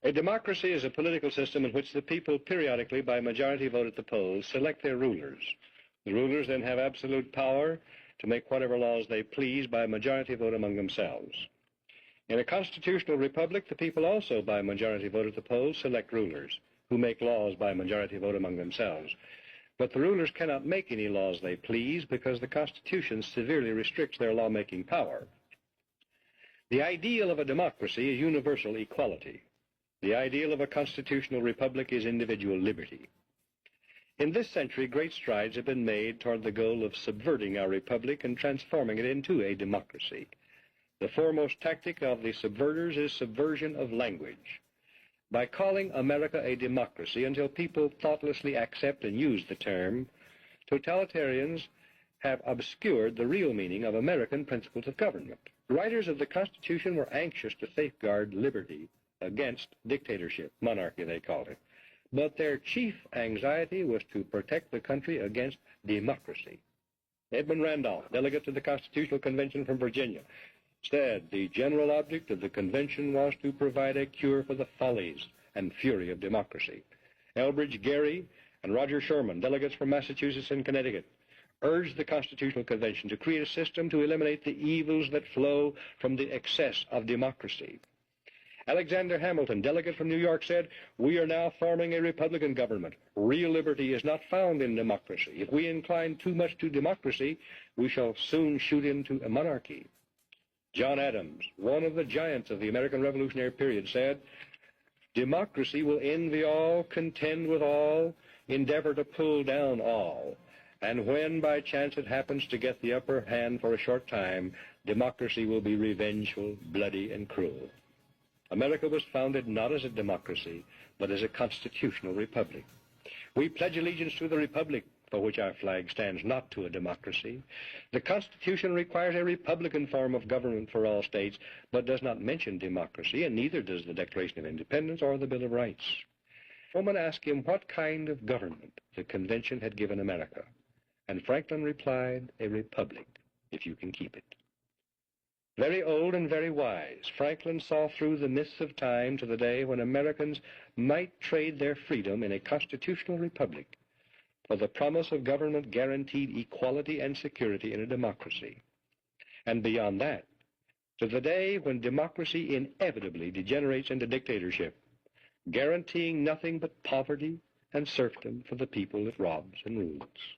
A democracy is a political system in which the people periodically, by majority vote at the polls, select their rulers. The rulers then have absolute power to make whatever laws they please by majority vote among themselves. In a constitutional republic, the people also, by majority vote at the polls, select rulers who make laws by majority vote among themselves. But the rulers cannot make any laws they please because the Constitution severely restricts their lawmaking power. The ideal of a democracy is universal equality. The ideal of a constitutional republic is individual liberty. In this century, great strides have been made toward the goal of subverting our republic and transforming it into a democracy. The foremost tactic of the subverters is subversion of language. By calling America a democracy until people thoughtlessly accept and use the term, totalitarians have obscured the real meaning of American principles of government. Writers of the Constitution were anxious to safeguard liberty against dictatorship, monarchy they called it. But their chief anxiety was to protect the country against democracy. Edmund Randolph, delegate to the Constitutional Convention from Virginia, said the general object of the convention was to provide a cure for the follies and fury of democracy. Elbridge Gerry and Roger Sherman, delegates from Massachusetts and Connecticut, urged the Constitutional Convention to create a system to eliminate the evils that flow from the excess of democracy. Alexander Hamilton, delegate from New York, said, "We are now forming a Republican government. Real liberty is not found in democracy. If we incline too much to democracy, we shall soon shoot into a monarchy." John Adams, one of the giants of the American Revolutionary period, said, "Democracy will envy all, contend with all, endeavor to pull down all. And when by chance it happens to get the upper hand for a short time, democracy will be revengeful, bloody, and cruel." America was founded not as a democracy, but as a constitutional republic. We pledge allegiance to the republic for which our flag stands, not to a democracy. The Constitution requires a republican form of government for all states, but does not mention democracy, and neither does the Declaration of Independence or the Bill of Rights. Someone asked him what kind of government the convention had given America, and Franklin replied, "A republic, if you can keep it." Very old and very wise, Franklin saw through the mists of time to the day when Americans might trade their freedom in a constitutional republic for the promise of government guaranteed equality and security in a democracy. And beyond that, to the day when democracy inevitably degenerates into dictatorship, guaranteeing nothing but poverty and serfdom for the people it robs and rules.